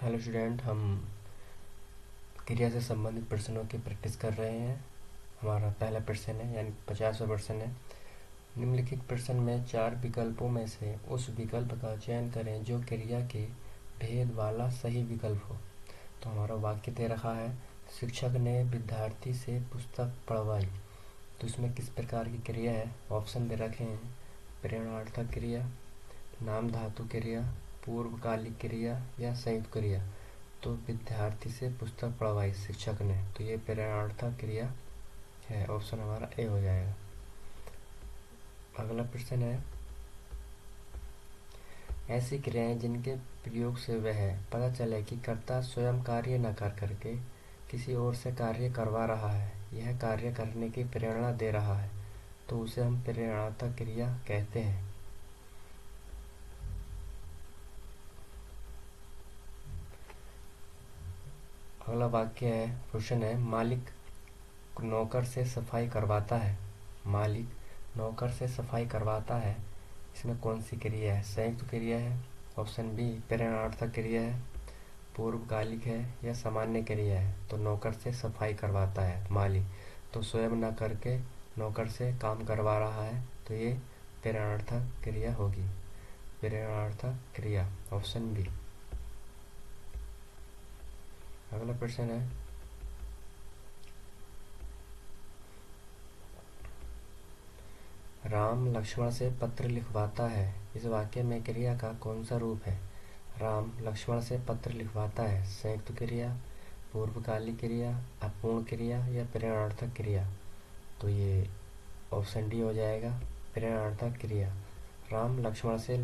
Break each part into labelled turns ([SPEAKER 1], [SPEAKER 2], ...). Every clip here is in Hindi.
[SPEAKER 1] हेलो स्टूडेंट, हम क्रिया से संबंधित प्रश्नों की प्रैक्टिस कर रहे हैं। हमारा पहला प्रश्न है, यानी 50वां प्रश्न है। निम्नलिखित प्रश्न में 4 विकल्पों में से उस विकल्प का चयन करें जो क्रिया के भेद वाला सही विकल्प हो। तो हमारा वाक्य दे रखा है, शिक्षक ने विद्यार्थी से पुस्तक पढ़वाई। तो इसमें किस प्रकार की क्रिया है? ऑप्शन दे रखे हैं, प्रेरणार्थक क्रिया, नाम धातु क्रिया, पूर्वकालिक क्रिया या संयुक्त क्रिया। तो विद्यार्थी से पुस्तक पढ़वाई शिक्षक ने, तो ये प्रेरणार्थक क्रिया है। ऑप्शन हमारा ए हो जाएगा। अगला प्रश्न है, ऐसी क्रियाएं जिनके प्रयोग से वह पता चले कि कर्ता स्वयं कार्य न कर करके किसी और से कार्य करवा रहा है, यह कार्य करने की प्रेरणा दे रहा है, तो उसे हम प्रेरणार्थक क्रिया कहते हैं। अगला वाक्य है, प्रश्न है, मालिक नौकर से सफाई करवाता है। मालिक नौकर से सफाई करवाता है, इसमें कौन सी क्रिया है? संयुक्त क्रिया है। ऑप्शन बी प्रेरणार्थक क्रिया है, पूर्वकालिक है या सामान्य क्रिया है। तो नौकर से सफाई करवाता है मालिक, तो स्वयं न करके नौकर से काम करवा रहा है, तो ये प्रेरणार्थक क्रिया होगी। प्रेरणार्थक क्रिया, ऑप्शन बी। अगला प्रश्न है, राम लक्ष्मण से पत्र लिखवाता है। इस वाक्य में क्रिया का कौन सा रूप है? राम लक्ष्मण से पत्र लिखवाता है, संयुक्त क्रिया, पूर्वकालिक क्रिया, अपूर्ण क्रिया या प्रेरणार्थक क्रिया। तो ये ऑप्शन डी हो जाएगा, प्रेरणार्थक क्रिया। राम लक्ष्मण से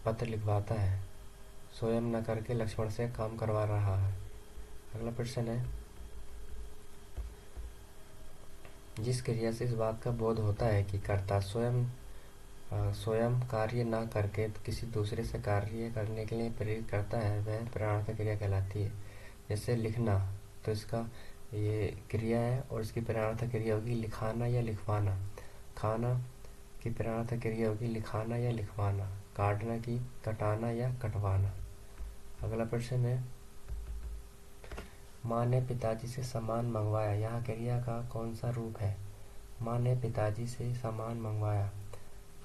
[SPEAKER 1] पत्र लिखवाता है, स्वयं न करके लक्ष्मण से काम करवा रहा है। अगला प्रश्न है, जिस क्रिया से इस बात का बोध होता है कि कर्ता स्वयं कार्य ना करके किसी दूसरे से कार्य करने के लिए प्रेरित करता है, वह प्रेरणार्थक क्रिया कहलाती है। जैसे लिखना, तो इसका ये क्रिया है और इसकी प्रेरणार्थक क्रिया होगी लिखाना या लिखवाना। खाना की प्रेरणार्थक क्रिया होगी लिखाना या लिखवाना। काटना की कटाना या कटवाना। अगला प्रश्न है, माँ ने पिताजी से सामान मंगवाया। यहाँ क्रिया का कौन सा रूप है? माँ ने पिताजी से सामान मंगवाया,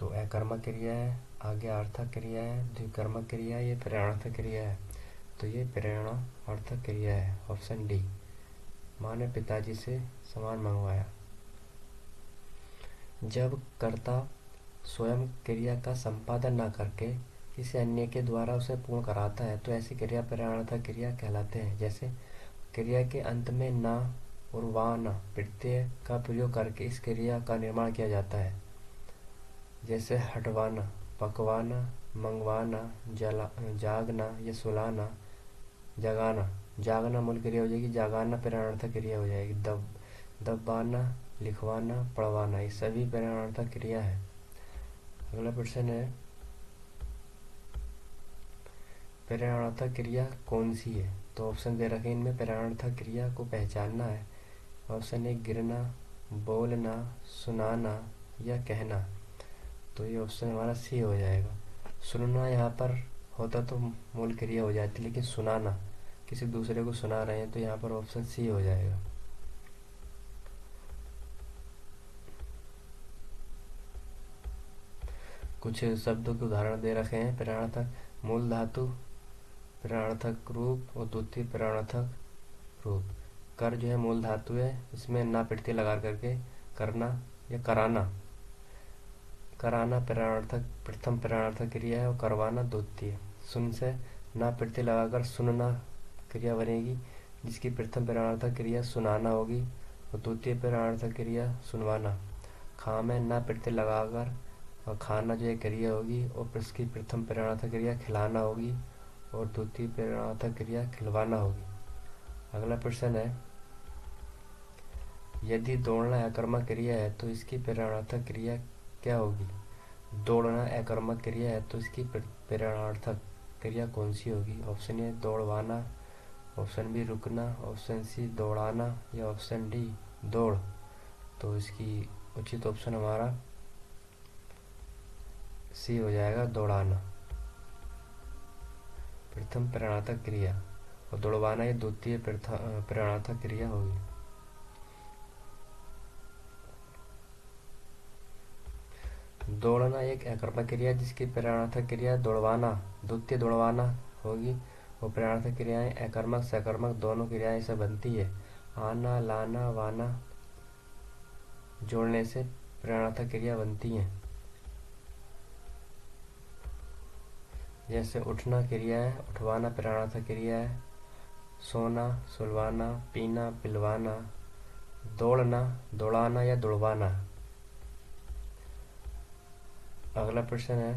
[SPEAKER 1] तो अकर्मक क्रिया है, आज्ञार्थक क्रिया है, द्विकर्मक क्रिया है, ये प्रेरणार्थक क्रिया है। तो ये प्रेरणार्थक क्रिया है, ऑप्शन डी। माँ ने पिताजी से सामान मंगवाया। जब कर्ता स्वयं क्रिया का संपादन न करके किसी अन्य के द्वारा उसे पूर्ण कराता है, तो ऐसी क्रिया प्रेरणार्थक क्रिया कहलाते हैं। जैसे क्रिया के अंत में न और वाना प्रत्यय का प्रयोग करके इस क्रिया का निर्माण किया जाता है। जैसे हटवाना, पकवाना, मंगवाना, जागना या सुलाना, जगाना। जागना मूल क्रिया हो जाएगी, जागाना प्रेरणार्थक क्रिया हो जाएगी। दबाना, लिखवाना, पढ़वाना, ये सभी प्रेरणार्थक क्रिया है। अगला प्रश्न है, प्रेरणार्थक क्रिया कौन सी है? तो ऑप्शन दे रखे इनमें प्रेरणार्थक क्रिया को पहचानना है। ऑप्शन ए गिरना, बोलना, सुनाना या कहना। तो ये ऑप्शन हमारा सी हो जाएगा। सुनना यहाँ पर होता तो मूल क्रिया हो जाती, लेकिन सुनाना, किसी दूसरे को सुना रहे हैं, तो यहाँ पर ऑप्शन सी हो जाएगा। कुछ शब्दों के उदाहरण दे रखे हैं। प्रेरणार्थक मूल धातु, प्रेरणार्थक रूप और द्वितीय प्रेरणार्थक रूप। कर जो है मूल धातु है, इसमें ना प्रत्यय लगा करके करना या कराना। कराना प्रेरणार्थक प्रथम प्रेरणार्थक क्रिया है और करवाना द्वितीय। सुन से ना प्रत्यय लगाकर सुनना क्रिया बनेगी, जिसकी प्रथम प्रेरणार्थक क्रिया सुनाना होगी और द्वितीय प्रेरणार्थक क्रिया सुनवाना। खा में ना प्रत्यय लगाकर और खाना जो है क्रिया होगी और इसकी प्रथम प्रेरणार्थक क्रिया खिलाना होगी और द्वितीय प्रेरणार्थक क्रिया खिलवाना होगी। अगला प्रश्न है, यदि दौड़ना अकर्मक क्रिया है तो इसकी प्रेरणार्थक क्रिया क्या होगी? दौड़ना अकर्मक क्रिया है तो इसकी प्रेरणार्थक क्रिया कौन सी होगी? ऑप्शन ए दौड़वाना, ऑप्शन बी रुकना, ऑप्शन सी दौड़ाना या ऑप्शन डी दौड़। तो इसकी उचित ऑप्शन हमारा सी हो जाएगा, दौड़ाना। प्रथम प्रेरणार्थक क्रिया। और दौड़वाना ये द्वितीय प्रेरणार्थक क्रिया होगी। दौड़ना एक अकर्मक क्रिया जिसकी प्रेरणार्थक क्रिया दौड़वाना द्वितीय दौड़वाना होगी। और प्रेरणार्थक क्रियाएं अकर्मक सकर्मक दोनों क्रियाएं से बनती है। आना लाना वाना जोड़ने से प्रेरणार्थक क्रिया बनती है। जैसे उठना क्रिया है, उठवाना प्रेरणार्थक क्रिया है। सोना सुलवाना, पीना पिलवाना, दौड़ना दौड़ाना या दौड़वाना। अगला प्रश्न है,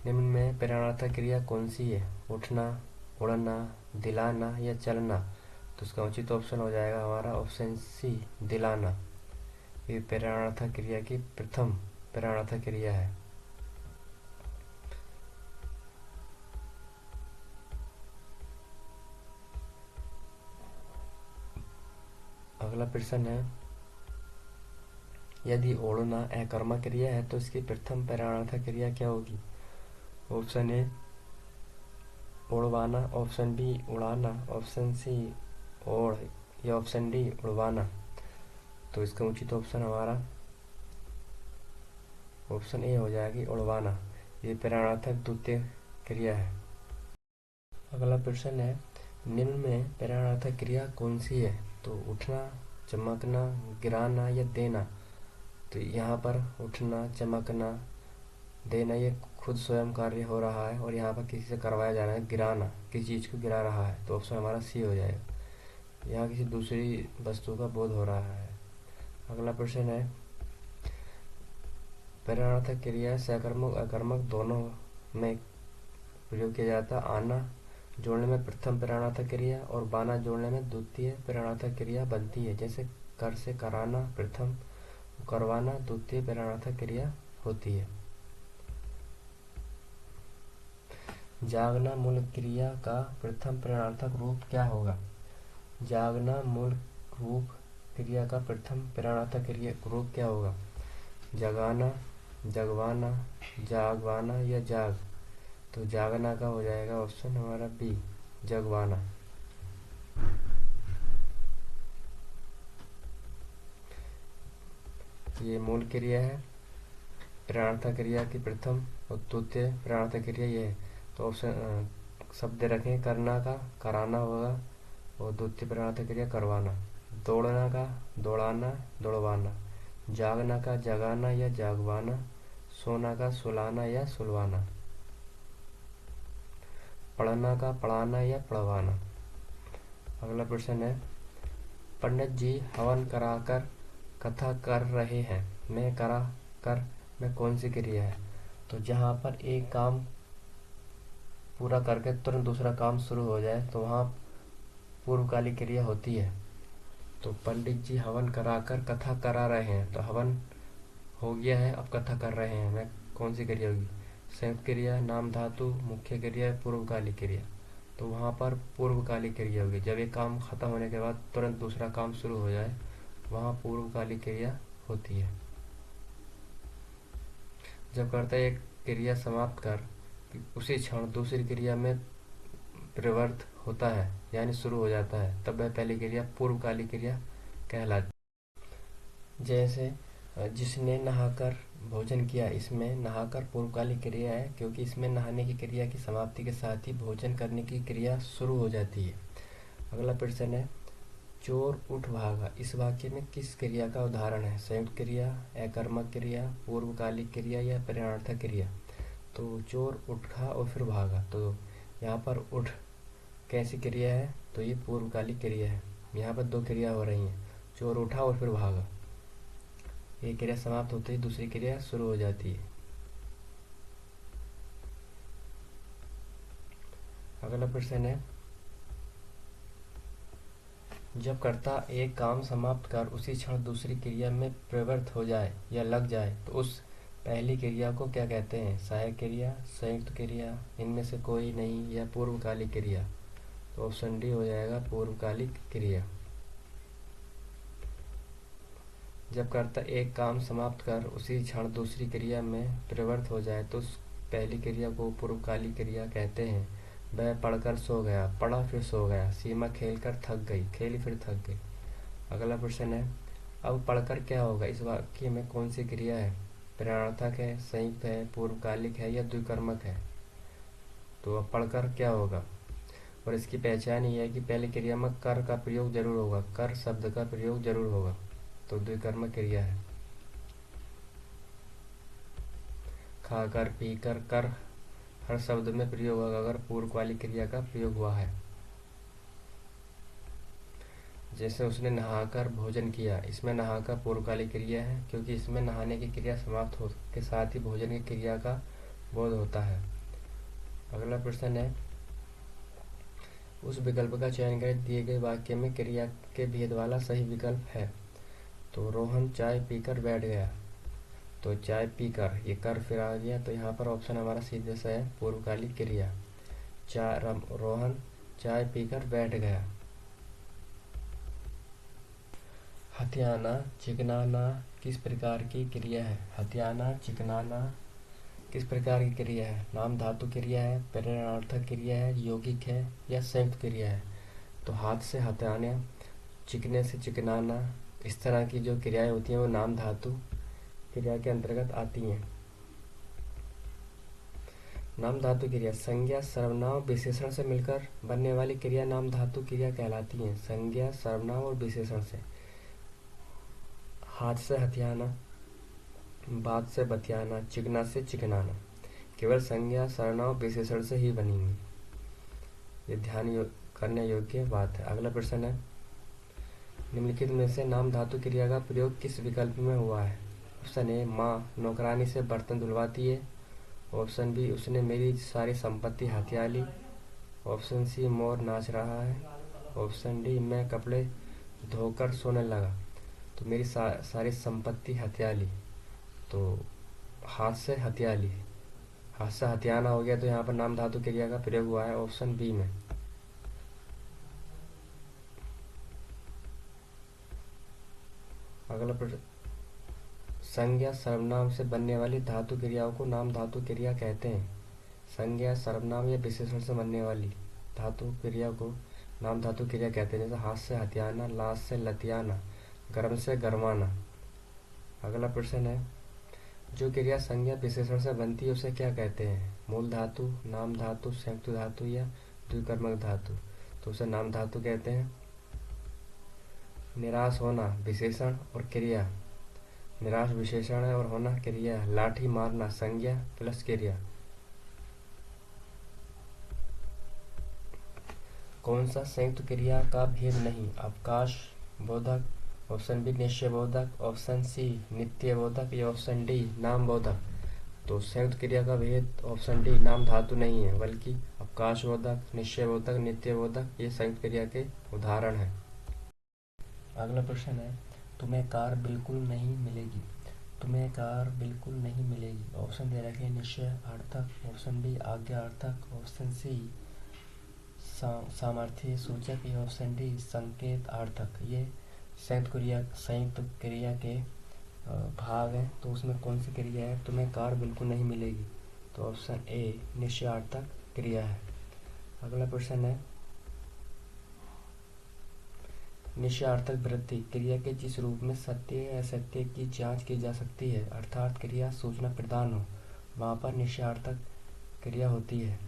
[SPEAKER 1] निम्न में प्रेरणार्थक क्रिया कौन सी है? उठना, उड़ना, दिलाना या चलना। तो इसका उचित ऑप्शन हो जाएगा हमारा ऑप्शन सी, दिलाना। ये प्रेरणार्थक क्रिया की प्रथम प्रेरणार्थक क्रिया है। अगला प्रश्न है, यदि ओढ़ना अकर्मक क्रिया है तो इसकी प्रथम प्रेरणार्थक क्रिया क्या होगी? ऑप्शन ए ओढ़वाना, ऑप्शन बी उड़ाना, ऑप्शन सी ओढ़ या ऑप्शन डी उड़वाना। तो इसका उचित ऑप्शन हमारा ऑप्शन ए हो जाएगी उड़वाना। ये प्रेरणार्थक द्वितीय क्रिया है। अगला प्रश्न है, निम्न में प्रेरणार्थक क्रिया कौन सी है? तो उठना, चमकना, गिराना या देना। तो यहाँ पर उठना, चमकना, देना ये खुद स्वयं कार्य हो रहा है और यहाँ पर किसी से करवाया जा रहा है। गिराना किसी चीज़ को गिरा रहा है तो ऑप्शन हमारा सी हो जाएगा। यहाँ किसी दूसरी वस्तु का बोध हो रहा है। अगला प्रश्न है, प्रेरणार्थक क्रिया सकर्मक अकर्मक दोनों में प्रयोग किया जाता है। आना जोड़ने में प्रथम प्रेरणार्थक क्रिया और बाना जोड़ने में द्वितीय प्रेरणार्थक क्रिया बनती है। जैसे कर से कराना प्रथम, करवाना द्वितीय प्रेरणार्थक क्रिया होती है। जागना मूल क्रिया का प्रथम प्रेरणार्थक रूप क्या होगा? जागना मूल रूप क्रिया का प्रथम प्रेरणार्थक क्रिया रूप क्या होगा? जगाना, जगवाना, जागवाना या जाग। तो जागना का हो जाएगा ऑप्शन हमारा बी, जगवाना। ये मूल क्रिया है प्रेरणार्थक क्रिया की प्रथम और द्वितीय प्रेरणार्थक क्रिया ये है। तो ऑप्शन शब्द रखें, करना का कराना होगा और द्वितीय प्रेरणार्थक क्रिया करवाना। दौड़ना का दौड़ाना दौड़वाना, जागना का जगाना या जागवाना, सोना का सुलाना या सुलवाना, पढ़ना का पढ़ाना या पढ़वाना। अगला प्रश्न है, पंडित जी हवन कराकर कथा कर रहे हैं, मैं करा कर में कौन सी क्रिया है? तो जहाँ पर एक काम पूरा करके तुरंत दूसरा काम शुरू हो जाए तो वहाँ पूर्वकालिक क्रिया होती है। तो पंडित जी हवन कराकर कथा करा रहे हैं, तो हवन हो गया है, अब कथा कर रहे हैं, मैं कौन सी क्रिया होगी? संयुक्त क्रिया, नाम धातु, मुख्य क्रिया, पूर्वकालिक क्रिया। तो वहाँ पर पूर्वकालिक क्रिया होगी। जब एक काम खत्म होने के बाद तुरंत दूसरा काम शुरू हो जाए वहाँ पूर्वकालिक क्रिया होती है। जब कर्ता एक क्रिया समाप्त कर उसी क्षण दूसरी क्रिया में प्रवृत्त होता है यानी शुरू हो जाता है, तब वह पहली क्रिया पूर्वकालिक क्रिया कहलाती। जैसे जिसने नहाकर भोजन किया, इसमें नहाकर पूर्वकालिक क्रिया है क्योंकि इसमें नहाने की क्रिया की समाप्ति के साथ ही भोजन करने की क्रिया शुरू हो जाती है। अगला प्रश्न है, चोर उठ भागा इस वाक्य में किस क्रिया का उदाहरण है? संयुक्त क्रिया, अकर्मक क्रिया, पूर्वकालिक क्रिया या प्रेरणार्थक क्रिया। तो चोर उठा और फिर भागा, तो यहाँ पर उठ कैसी क्रिया है? तो ये पूर्वकालिक क्रिया है। यहाँ पर दो क्रिया हो रही हैं, चोर उठा और फिर भागा। ये क्रिया समाप्त होते ही दूसरी क्रिया शुरू हो जाती है। अगला प्रश्न है, जब कर्ता एक काम समाप्त कर उसी क्षण दूसरी क्रिया में प्रवृत्त हो जाए या लग जाए तो उस पहली क्रिया को क्या कहते हैं? सहायक क्रिया, संयुक्त क्रिया, इनमें से कोई नहीं, या पूर्वकालिक क्रिया। तो ऑप्शन डी हो जाएगा पूर्वकालिक क्रिया। जब कर्ता एक काम समाप्त कर उसी क्षण दूसरी क्रिया में प्रवृत्त हो जाए तो उस पहली क्रिया को पूर्वकालिक क्रिया कहते हैं। वह पढ़कर सो गया, पढ़ा फिर सो गया। सीमा खेल कर थक गई, खेली फिर थक गई। अगला प्रश्न है, अब पढ़कर क्या होगा? इस वाक्य में कौन सी क्रिया है? प्रेरणार्थक है, संयुक्त है, पूर्वकालिक है या द्विकर्मक है? तो अब पढ़कर क्या होगा? और इसकी पहचान ये है कि पहले क्रिया में कर का प्रयोग जरूर होगा, कर शब्द का प्रयोग जरूर होगा, तो द्विकर्मक क्रिया है। खाकर, पीकर, कर हर शब्द में प्रयोग होगा अगर पूर्व वाली क्रिया का प्रयोग हुआ है। जैसे उसने नहाकर भोजन किया, इसमें नहाकर पूर्वकालिक क्रिया है क्योंकि इसमें नहाने की क्रिया समाप्त हो के साथ ही भोजन की क्रिया का बोध होता है। अगला प्रश्न है, उस विकल्प का चयन करें दिए गए वाक्य में क्रिया के भेद वाला सही विकल्प है। तो रोहन चाय पीकर बैठ गया, तो चाय पीकर ये कर फिर आ गया, तो यहाँ पर ऑप्शन हमारा सीधे से है पूर्वकालिक क्रिया। रोहन चाय पीकर बैठ गया। हथियाना चिकनाना किस प्रकार की क्रिया है? हथियाना चिकनाना किस प्रकार की क्रिया है? नाम धातु क्रिया है, प्रेरणार्थक क्रिया है, यौगिक है या संयुक्त क्रिया है? तो हाथ से हथियाना, चिकने से चिकनाना, इस तरह की जो क्रियाएं होती हैं वो नाम धातु क्रिया के अंतर्गत आती हैं। नाम धातु क्रिया संज्ञा सर्वनाम विशेषण से मिलकर बनने वाली क्रिया नाम धातु क्रिया कहलाती है। संज्ञा सर्वनाम और विशेषण से, हाथ से हथियाना, बात से बतियाना, चिकना से चिकनाना, केवल संज्ञा सर्वनाम विशेषण से ही बनेंगी। ये करने योग्य बात है। अगला प्रश्न है, निम्नलिखित में से नाम धातु क्रिया का प्रयोग किस विकल्प में हुआ है? ऑप्शन ए, माँ नौकरानी से बर्तन धुलवाती है। ऑप्शन बी, उसने मेरी सारी संपत्ति हथिया ली। ऑप्शन सी, मोर नाच रहा है। ऑप्शन डी, मैं कपड़े धोकर सोने लगा। तो मेरी सारी संपत्ति हथिया ली, तो हाथ से हथिया ली, हाथ से हथियाना हो गया, तो यहाँ पर नाम धातु क्रिया का प्रयोग हुआ है ऑप्शन बी में। अगला प्रश्न, संज्ञा सर्वनाम से बनने वाली धातु क्रियाओं को नाम धातु क्रिया कहते हैं। संज्ञा सर्वनाम या विशेषण से बनने वाली धातु क्रिया को नाम धातु क्रिया कहते हैं। जैसे हाथ से हथियाना, लाश से लतियाना, गर्म से गरमाना। अगला प्रश्न है, जो क्रिया संज्ञा विशेषण से बनती है उसे क्या कहते हैं? मूल धातु, नाम धातु, संयुक्त धातु या द्विकर्मक धातु? तो उसे नाम धातु कहते हैं। निराश होना विशेषण और क्रिया, निराश विशेषण है और होना क्रिया है। लाठी मारना संज्ञा प्लस क्रिया। कौन सा संयुक्त क्रिया का भेद नहीं? अवकाश बोधक, ऑप्शन बी निश्चय बोधक, ऑप्शन सी नित्य बोधक या ऑप्शन डी नाम बोधक? तो संयुक्त क्रिया का भेद ऑप्शन डी नाम धातु नहीं है, बल्कि अवकाश बोधक, निश्चय बोधक, नित्य बोधक ये संयुक्त क्रिया के उदाहरण हैं। अगला प्रश्न है, तुम्हें कार बिल्कुल नहीं मिलेगी। तुम्हें कार बिल्कुल नहीं मिलेगी। ऑप्शन दे रखे हैं निश्चय अर्थक, ऑप्शन बी आज्ञा अर्थक, ऑप्शन सी सामर्थ्य सूचक या ऑप्शन डी संकेत अर्थक। ये संयुक्त क्रिया के भाग हैं, तो उसमें कौन सी क्रिया है? तुम्हें कार बिल्कुल नहीं मिलेगी, तो ऑप्शन ए निश्चयार्थक क्रिया है। अगला प्रश्न है, निश्चयार्थक वृत्ति क्रिया के जिस रूप में सत्य या असत्य की जांच की जा सकती है, अर्थात क्रिया सूचना प्रदान हो, वहाँ पर निश्चयार्थक क्रिया होती है।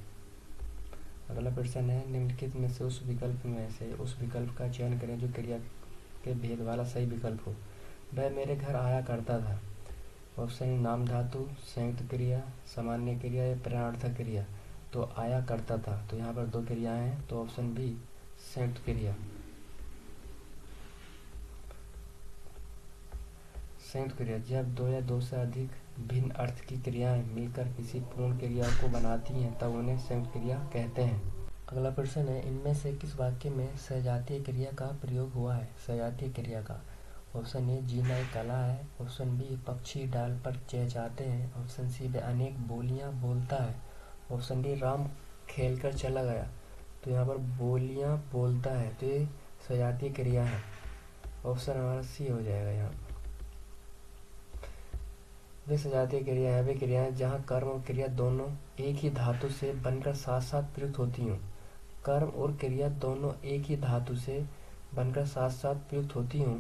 [SPEAKER 1] अगला प्रश्न है, निम्नलिखित में से उस विकल्प का चयन करें जो क्रिया के भेद वाला सही विकल्प हो। वह मेरे घर आया करता था। ऑप्शन ए नाम धातु, संयुक्त क्रिया, सामान्य क्रिया या प्रेरणार्थक क्रिया? तो आया करता था, तो यहाँ पर दो क्रियाएं हैं, तो ऑप्शन बी संयुक्त क्रिया। संयुक्त क्रिया, जब दो या दो से अधिक भिन्न अर्थ की क्रियाएं मिलकर किसी पूर्ण क्रिया को बनाती हैं तब उन्हें संयुक्त क्रिया कहते हैं। अगला प्रश्न है, इनमें से किस वाक्य में सजातीय क्रिया का प्रयोग हुआ है? सजातीय क्रिया का, ऑप्शन ए जीना एक कला है, ऑप्शन बी पक्षी डाल पर चहचहाते हैं, ऑप्शन सी वह अनेक बोलियां बोलता है, ऑप्शन डी राम खेल कर चला गया। तो यहाँ पर बोलियां बोलता है, तो ये सजातीय क्रिया है। ऑप्शन हमारा सी हो जाएगा यहाँ। वे सजातीय क्रियाएं वे क्रियाएं जहाँ कर्म और क्रिया दोनों एक ही धातु से बनकर साथ साथ प्रयुक्त होती हों। कर्म और क्रिया दोनों एक ही धातु से बनकर साथ साथ प्रयुक्त होती हों,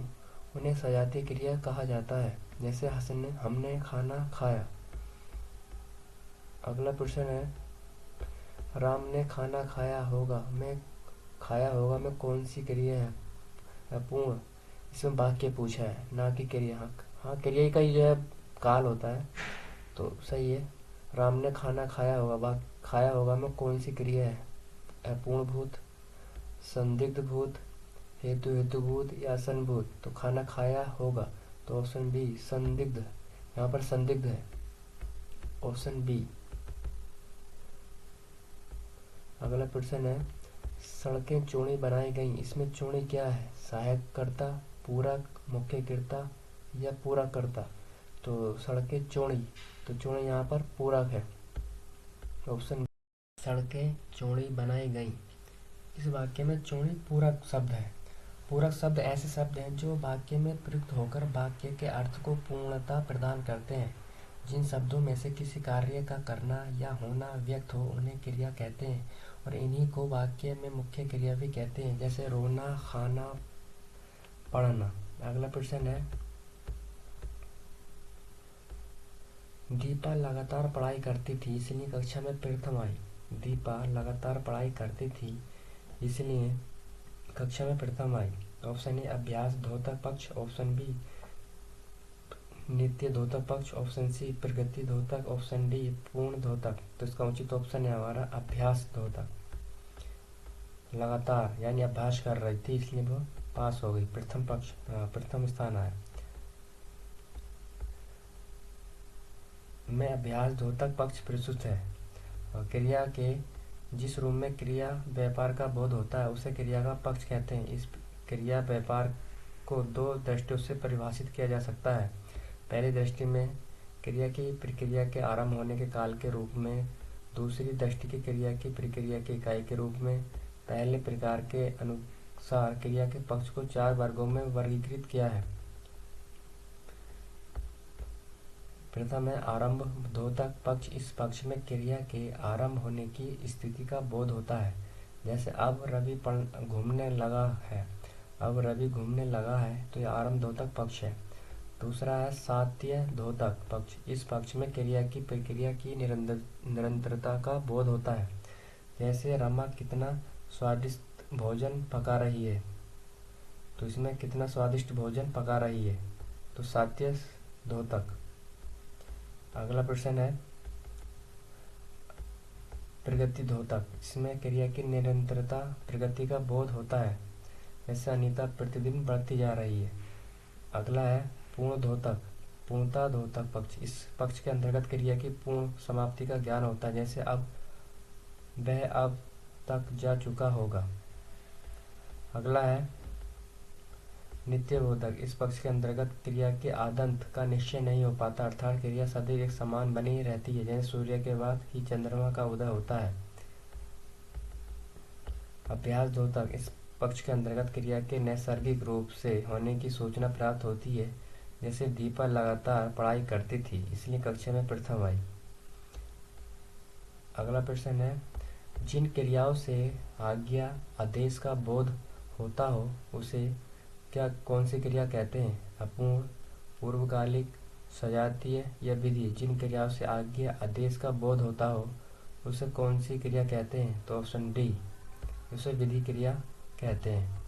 [SPEAKER 1] उन्हें सजातीय क्रिया कहा जाता है। जैसे हमने खाना खाया। अगला प्रश्न है, राम ने खाना खाया होगा में कौन सी क्रिया है? अपूर्ण। इसमें वाक्य पूछा है, ना कि क्रिया। हाँ, क्रिया का ही जो है काल होता है, तो सही है। राम ने खाना खाया होगा, खाया होगा में कौन सी क्रिया है? अपूर्ण भूत, संदिग्ध भूत, हेतु भूत या संभूत। तो खाना खाया होगा, तो ऑप्शन बी संदिग्ध, यहाँ पर संदिग्ध है, ऑप्शन बी। अगला प्रश्न है, सड़कें चौड़ी बनाई गई, इसमें चौड़ी क्या है? सहायक कर्ता, पूरक, मुख्य कर्ता या पूरक कर्ता। तो सड़कें चौड़ी, तो चौड़ी यहाँ पर पूरक है, ऑप्शन। सड़कें चौड़ी बनाई गई, इस वाक्य में चौड़ी पूरक शब्द है। पूरक शब्द ऐसे शब्द हैं जो वाक्य में प्रयुक्त होकर वाक्य के अर्थ को पूर्णता प्रदान करते हैं। जिन शब्दों में से किसी कार्य का करना या होना व्यक्त हो उन्हें क्रिया कहते हैं, और इन्हीं को वाक्य में मुख्य क्रिया भी कहते हैं, जैसे रोना, खाना, पढ़ना। अगला प्रश्न है, दीपा लगातार पढ़ाई करती थी इसलिए कक्षा में प्रथम आई। दीपा लगातार पढ़ाई करती थी इसलिए कक्षा में प्रथम आई। ऑप्शन ए अभ्यास द्योतक पक्ष, ऑप्शन बी नित्य द्योतक पक्ष, ऑप्शन सी प्रगति द्योतक, ऑप्शन डी पूर्ण द्योतक। तो इसका उचित ऑप्शन है हमारा अभ्यास द्योतक। लगातार यानी अभ्यास कर रही थी इसलिए वो पास हो गई, प्रथम स्थान आया। में अभ्यास द्योतक पक्ष प्रस्तुत है। और क्रिया के जिस रूप में क्रिया व्यापार का बोध होता है उसे क्रिया का पक्ष कहते हैं। इस क्रिया व्यापार को दो दृष्टियों से परिभाषित किया जा सकता है। पहली दृष्टि में क्रिया की प्रक्रिया के आरंभ होने के काल के रूप में, दूसरी दृष्टि की क्रिया की प्रक्रिया की इकाई के रूप में। पहले प्रकार के अनुसार क्रिया के पक्ष को 4 वर्गों में वर्गीकृत किया है। प्रथम है आरंभ द्योतक पक्ष। इस पक्ष में क्रिया के आरंभ होने की स्थिति का बोध होता है, जैसे अब रवि घूमने लगा है। अब रवि घूमने लगा है तो यह आरंभ द्योतक पक्ष है। दूसरा है सात्य द्योतक पक्ष। इस पक्ष में क्रिया की प्रक्रिया की निरंतरता का बोध होता है, जैसे रमा कितना स्वादिष्ट भोजन पका रही है, तो इसमें कितना स्वादिष्ट भोजन पका रही है, तो सात्य द्योतक। अगला प्रश्न है प्रगति द्योतक। इसमें क्रिया की निरंतरता प्रगति का बोध होता है, जैसे अनीता प्रतिदिन बढ़ती जा रही है। अगला है पूर्ण द्योतक, पूर्णता द्योतक पक्ष। इस पक्ष के अंतर्गत क्रिया की पूर्ण समाप्ति का ज्ञान होता है, जैसे अब वह अब तक जा चुका होगा। अगला है नित्य बोधक। इस पक्ष के अंतर्गत क्रिया के आदंत का निश्चय नहीं हो पाता, अर्थात क्रिया सदैव एक समान बनी रहती है, जैसे सूर्य के बाद ही चंद्रमा का उदय होता है। अभ्यास द्योतक। इस पक्ष के अंतर्गत क्रिया के नैसर्गिक रूप से होने की सूचना प्राप्त होती है, जैसे दीपा लगातार पढ़ाई करती थी इसलिए कक्षा में प्रथम आई। अगला प्रश्न है जिन क्रियाओं से आज्ञा आदेश का बोध होता हो उसे कौन सी क्रिया कहते हैं? अपूर्ण, पूर्वकालिक, सजातीय या विधि। जिन क्रियाओं से आज्ञा आदेश का बोध होता हो उसे कौन सी क्रिया कहते हैं? तो ऑप्शन डी, उसे विधि क्रिया कहते हैं।